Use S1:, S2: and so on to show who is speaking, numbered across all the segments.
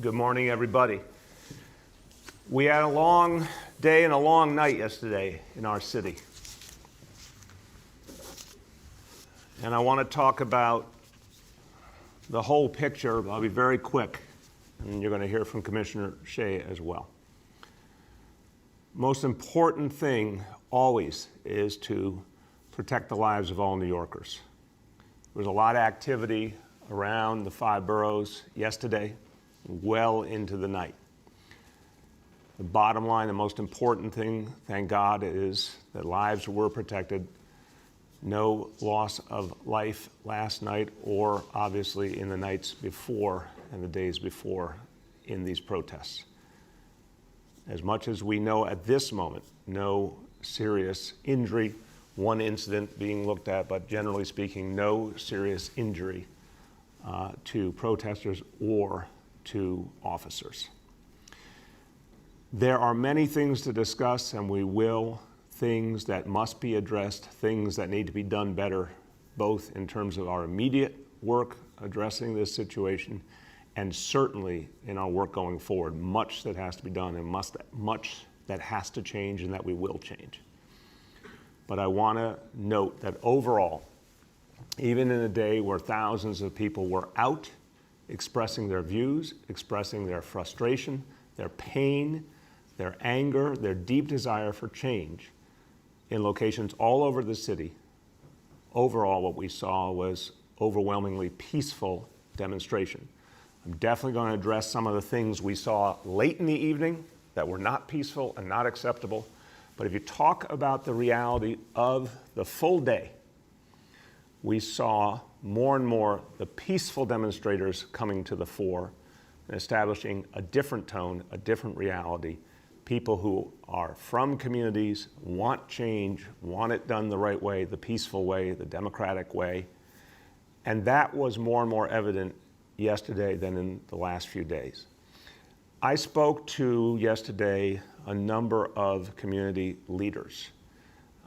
S1: Good morning, everybody. We had a long day and a long night yesterday in our city. And I want to talk about the whole picture. I'll be very quick, and you're going to hear from Commissioner Shea as well. Most important thing always is to protect the lives of all New Yorkers. There was a lot of activity around the 5 boroughs yesterday, well into the night. The bottom line, the most important thing, thank God, is that lives were protected. No loss of life last night or obviously in the nights before and the days before in these protests. As much as we know at this moment, no serious injury, one incident being looked at, but generally speaking, no serious injury to protesters or to officers. There are many things to discuss, and we will, things that must be addressed, things that need to be done better, both in terms of our immediate work addressing this situation and certainly in our work going forward. Much that has to be done and much that has to change and that we will change. But I want to note that overall, even in a day where thousands of people were out expressing their views, expressing their frustration, their pain, their anger, their deep desire for change in locations all over the city, overall what we saw was overwhelmingly peaceful demonstration. I'm definitely going to address some of the things we saw late in the evening that were not peaceful and not acceptable. But if you talk about the reality of the full day, we saw more and more the peaceful demonstrators coming to the fore and establishing a different tone, a different reality. People who are from communities, want change, want it done the right way, the peaceful way, the democratic way. And that was more and more evident yesterday than in the last few days. I spoke to yesterday a number of community leaders.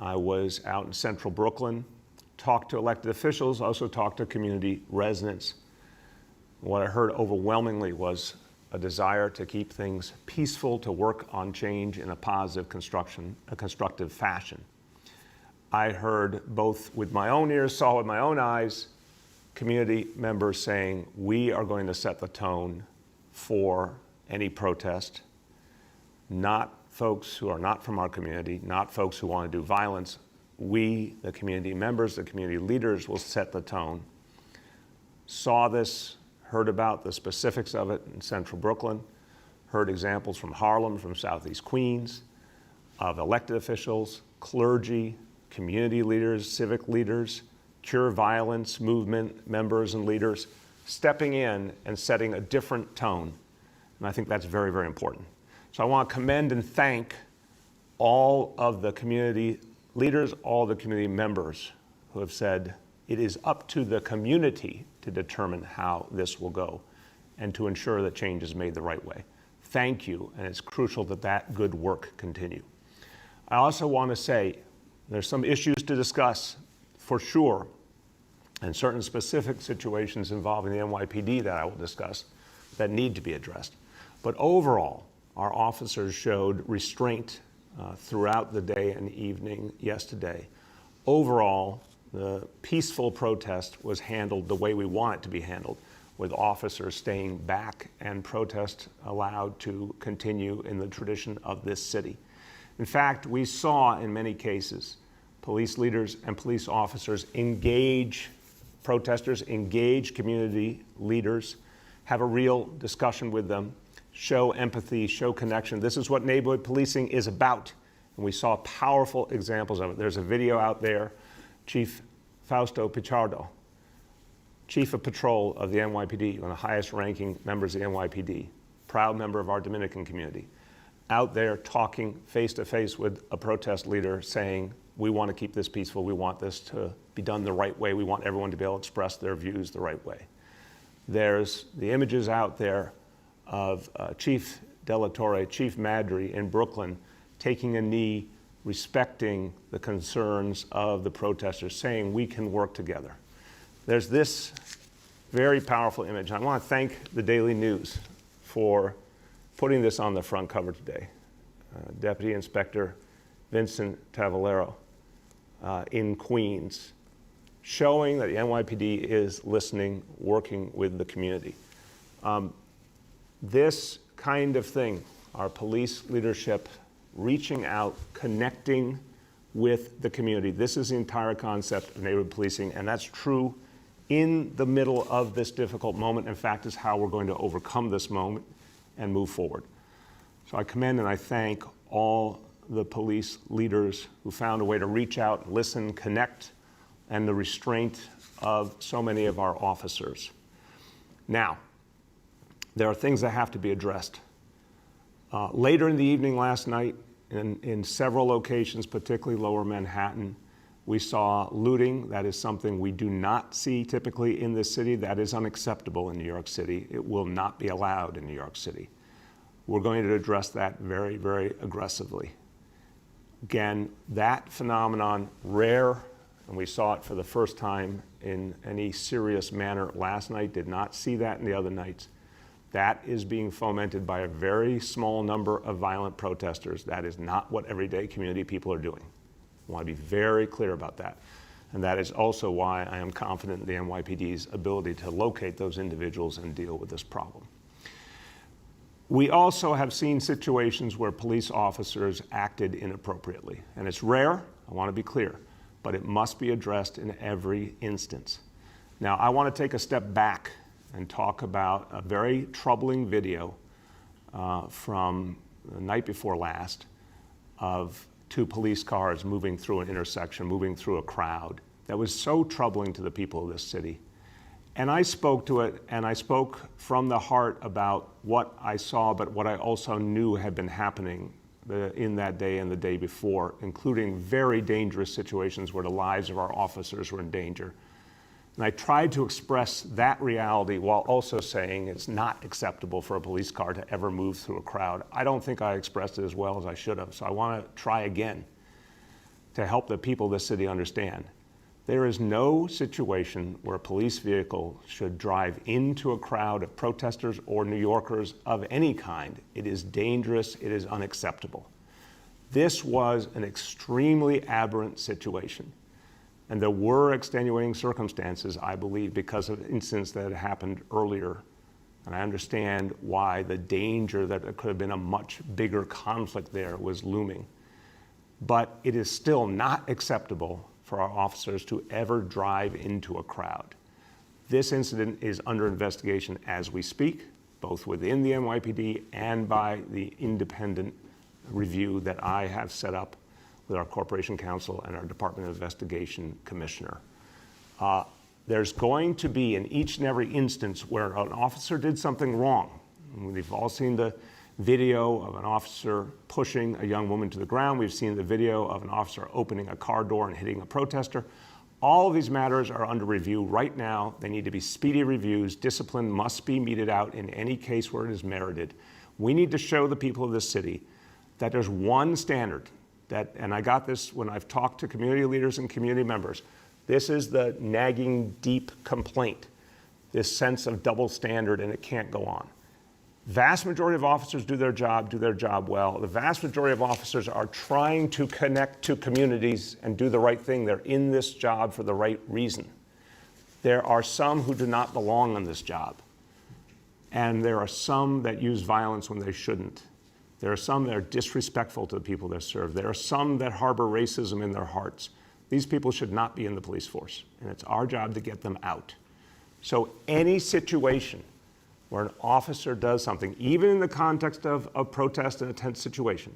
S1: I was out in central Brooklyn, talked to elected officials, also talked to community residents. What I heard overwhelmingly was a desire to keep things peaceful, to work on change in a positive constructive fashion. I heard both with my own ears, saw with my own eyes, community members saying, we are going to set the tone for any protest, not folks who are not from our community, not folks who want to do violence. We, the community members, the community leaders, will set the tone. Saw this, heard about the specifics of it in central Brooklyn, heard examples from Harlem, from Southeast Queens, of elected officials, clergy, community leaders, civic leaders, Cure Violence movement members and leaders stepping in and setting a different tone. And I think that's very, very important. So I want to commend and thank all of the community leaders, all the community members who have said it is up to the community to determine how this will go and to ensure that change is made the right way. Thank you, and it's crucial that that good work continue. I also want to say there's some issues to discuss for sure, and certain specific situations involving the NYPD that I will discuss that need to be addressed. But overall, our officers showed restraint throughout the day and evening yesterday. Overall, the peaceful protest was handled the way we want it to be handled, with officers staying back and protest allowed to continue in the tradition of this city. In fact, we saw in many cases police leaders and police officers engage protesters, engage community leaders, have a real discussion with them, show empathy, show connection. This is what neighborhood policing is about. And we saw powerful examples of it. There's a video out there, Chief Fausto Pichardo, Chief of Patrol of the NYPD, one of the highest ranking members of the NYPD, proud member of our Dominican community, out there talking face to face with a protest leader saying, we want to keep this peaceful, we want this to be done the right way, we want everyone to be able to express their views the right way. There's the images out there of Chief De La Torre, Chief Madry in Brooklyn, taking a knee, respecting the concerns of the protesters, saying we can work together. There's this very powerful image. I want to thank the Daily News for putting this on the front cover today. Deputy Inspector Vincent Tavallero in Queens, showing that the NYPD is listening, working with the community. This kind of thing, our police leadership reaching out, connecting with the community. This is the entire concept of neighborhood policing, and that's true in the middle of this difficult moment. In fact, is how we're going to overcome this moment and move forward. So I commend and I thank all the police leaders who found a way to reach out, listen, connect, and the restraint of so many of our officers. Now, there are things that have to be addressed. Later in the evening last night, in several locations, particularly Lower Manhattan, we saw looting. That is something we do not see typically in this city. That is unacceptable in New York City. It will not be allowed in New York City. We're going to address that very, very aggressively. Again, that phenomenon, rare, and we saw it for the first time in any serious manner last night, did not see that in the other nights. That is being fomented by a very small number of violent protesters. That is not what everyday community people are doing. I want to be very clear about that. And that is also why I am confident in the NYPD's ability to locate those individuals and deal with this problem. We also have seen situations where police officers acted inappropriately. And it's rare, I want to be clear, but it must be addressed in every instance. Now, I want to take a step back and talk about a very troubling video from the night before last of two police cars moving through an intersection, moving through a crowd that was so troubling to the people of this city. And I spoke to it, and I spoke from the heart about what I saw, but what I also knew had been happening in that day and the day before, including very dangerous situations where the lives of our officers were in danger. And I tried to express that reality while also saying it's not acceptable for a police car to ever move through a crowd. I don't think I expressed it as well as I should have, so I want to try again to help the people of this city understand. There is no situation where a police vehicle should drive into a crowd of protesters or New Yorkers of any kind. It is dangerous, it is unacceptable. This was an extremely aberrant situation. And there were extenuating circumstances, I believe, because of incidents that had happened earlier. And I understand why the danger that there could have been a much bigger conflict there was looming. But it is still not acceptable for our officers to ever drive into a crowd. This incident is under investigation as we speak, both within the NYPD and by the independent review that I have set up with our Corporation Counsel and our Department of Investigation Commissioner. There's going to be, in each and every instance where an officer did something wrong, and we've all seen the video of an officer pushing a young woman to the ground. We've seen the video of an officer opening a car door and hitting a protester. All of these matters are under review right now. They need to be speedy reviews. Discipline must be meted out in any case where it is merited. We need to show the people of this city that there's one standard that, and I got this when I've talked to community leaders and community members, this is the nagging deep complaint, this sense of double standard, and it can't go on. Vast majority of officers do their job well. The vast majority of officers are trying to connect to communities and do the right thing. They're in this job for the right reason. There are some who do not belong on this job. And there are some that use violence when they shouldn't. There are some that are disrespectful to the people they serve. There are some that harbor racism in their hearts. These people should not be in the police force, and it's our job to get them out. So any situation where an officer does something, even in the context of a protest and a tense situation,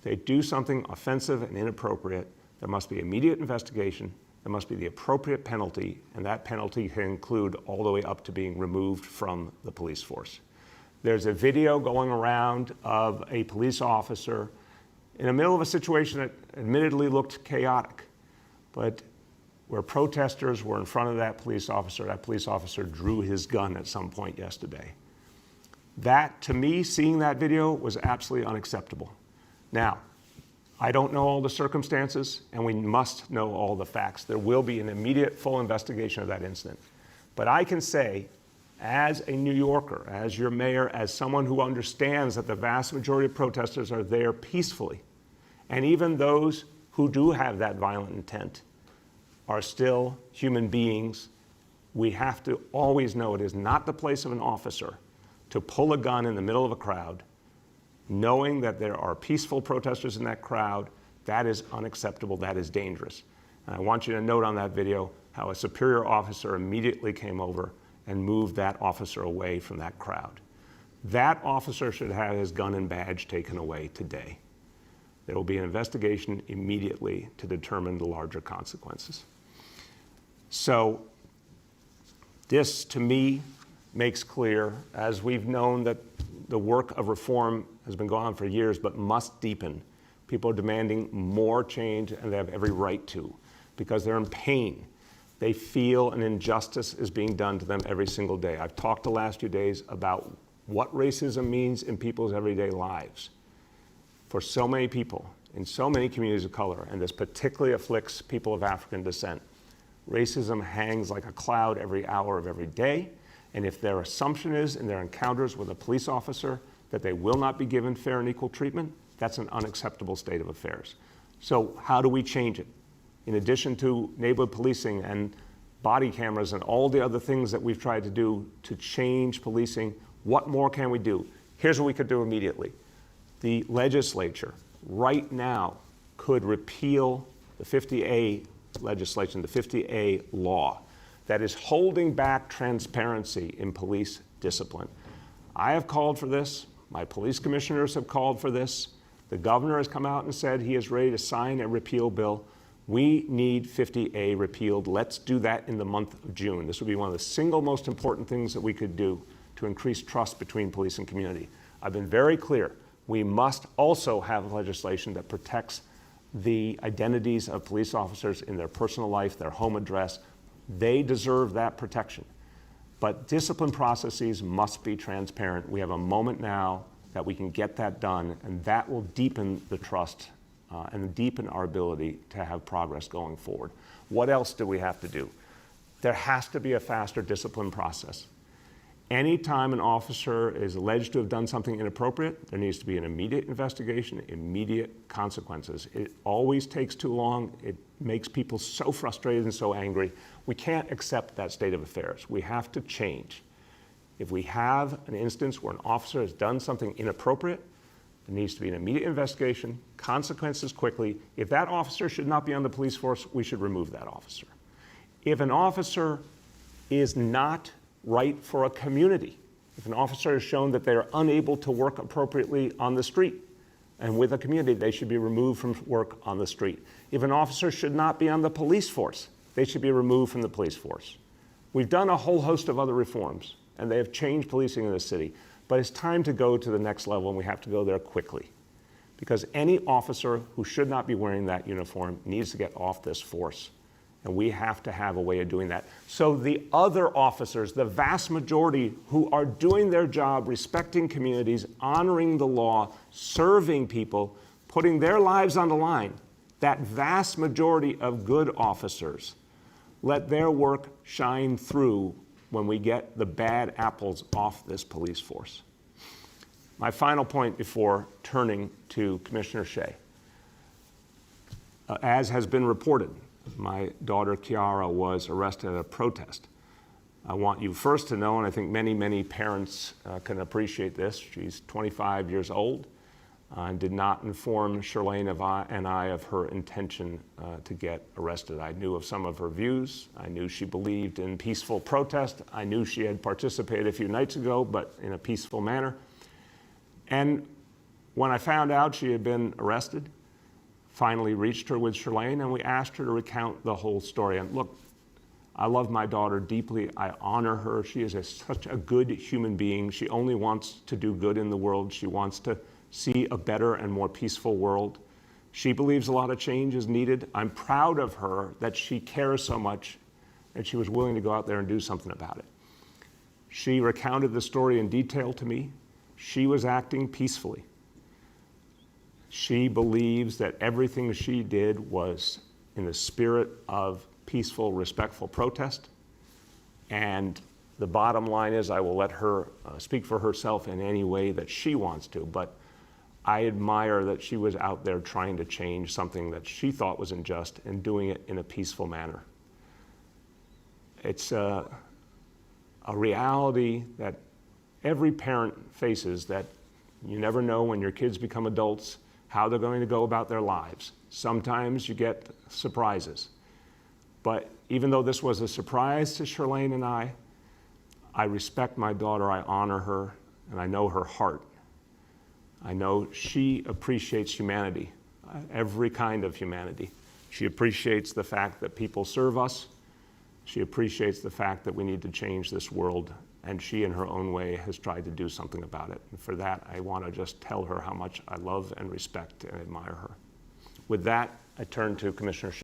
S1: they do something offensive and inappropriate, there must be immediate investigation, there must be the appropriate penalty, and that penalty can include all the way up to being removed from the police force. There's a video going around of a police officer in the middle of a situation that admittedly looked chaotic, but where protesters were in front of that police officer drew his gun at some point yesterday. That, to me, seeing that video was absolutely unacceptable. Now, I don't know all the circumstances, and we must know all the facts. There will be an immediate full investigation of that incident. But I can say as a New Yorker, as your mayor, as someone who understands that the vast majority of protesters are there peacefully, and even those who do have that violent intent are still human beings, we have to always know it is not the place of an officer to pull a gun in the middle of a crowd, knowing that there are peaceful protesters in that crowd. That is unacceptable, that is dangerous. And I want you to note on that video how a superior officer immediately came over and moved that officer away from that crowd. That officer should have his gun and badge taken away today. There will be an investigation immediately to determine the larger consequences. So this, to me, makes clear, as we've known that the work of reform has been going on for years, but must deepen. People are demanding more change, and they have every right to, because they're in pain. They feel an injustice is being done to them every single day. I've talked the last few days about what racism means in people's everyday lives. For so many people, in so many communities of color, and this particularly afflicts people of African descent, racism hangs like a cloud every hour of every day, and if their assumption is in their encounters with a police officer that they will not be given fair and equal treatment, that's an unacceptable state of affairs. So how do we change it? In addition to neighborhood policing and body cameras and all the other things that we've tried to do to change policing, what more can we do? Here's what we could do immediately. The legislature right now could repeal the 50A legislation, the 50A law that is holding back transparency in police discipline. I have called for this. My police commissioners have called for this. The governor has come out and said he is ready to sign a repeal bill. We need 50A repealed. Let's do that in the month of June. This would be one of the single most important things that we could do to increase trust between police and community. I've been very clear. We must also have legislation that protects the identities of police officers in their personal life, their home address. They deserve that protection. But discipline processes must be transparent. We have a moment now that we can get that done, and that will deepen the trust and deepen our ability to have progress going forward. What else do we have to do? There has to be a faster discipline process. Anytime an officer is alleged to have done something inappropriate, there needs to be an immediate investigation, immediate consequences. It always takes too long. It makes people so frustrated and so angry. We can't accept that state of affairs. We have to change. If we have an instance where an officer has done something inappropriate, there needs to be an immediate investigation, consequences quickly. If that officer should not be on the police force, we should remove that officer. If an officer is not right for a community, if an officer has shown that they are unable to work appropriately on the street and with a community, they should be removed from work on the street. If an officer should not be on the police force, they should be removed from the police force. We've done a whole host of other reforms, and they have changed policing in the city. But it's time to go to the next level, and we have to go there quickly. Because any officer who should not be wearing that uniform needs to get off this force. And we have to have a way of doing that. So the other officers, the vast majority who are doing their job, respecting communities, honoring the law, serving people, putting their lives on the line, that vast majority of good officers, let their work shine through when we get the bad apples off this police force. My final point before turning to Commissioner Shea. As has been reported, my daughter Kiara was arrested at a protest. I want you first to know, and I think many, many parents can appreciate this, she's 25 years old and did not inform Shirlane and I of her intention to get arrested. I knew of some of her views. I knew she believed in peaceful protest. I knew she had participated a few nights ago, but in a peaceful manner. And when I found out she had been arrested, finally reached her with Shirlane, and we asked her to recount the whole story. And look, I love my daughter deeply. I honor her. She is such a good human being. She only wants to do good in the world. She wants to see a better and more peaceful world. She believes a lot of change is needed. I'm proud of her that she cares so much and she was willing to go out there and do something about it. She recounted the story in detail to me. She was acting peacefully. She believes that everything she did was in the spirit of peaceful, respectful protest. And The bottom line is I will let her speak for herself in any way that she wants to, but I admire that she was out there trying to change something that she thought was unjust and doing it in a peaceful manner. It's a reality that every parent faces, that you never know when your kids become adults how they're going to go about their lives. Sometimes you get surprises. But even though this was a surprise to Shirlane and I respect my daughter, I honor her, and I know her heart. I know she appreciates humanity, every kind of humanity. She appreciates the fact that people serve us. She appreciates the fact that we need to change this world, and she, in her own way, has tried to do something about it. And for that, I want to just tell her how much I love and respect and admire her. With that, I turn to Commissioner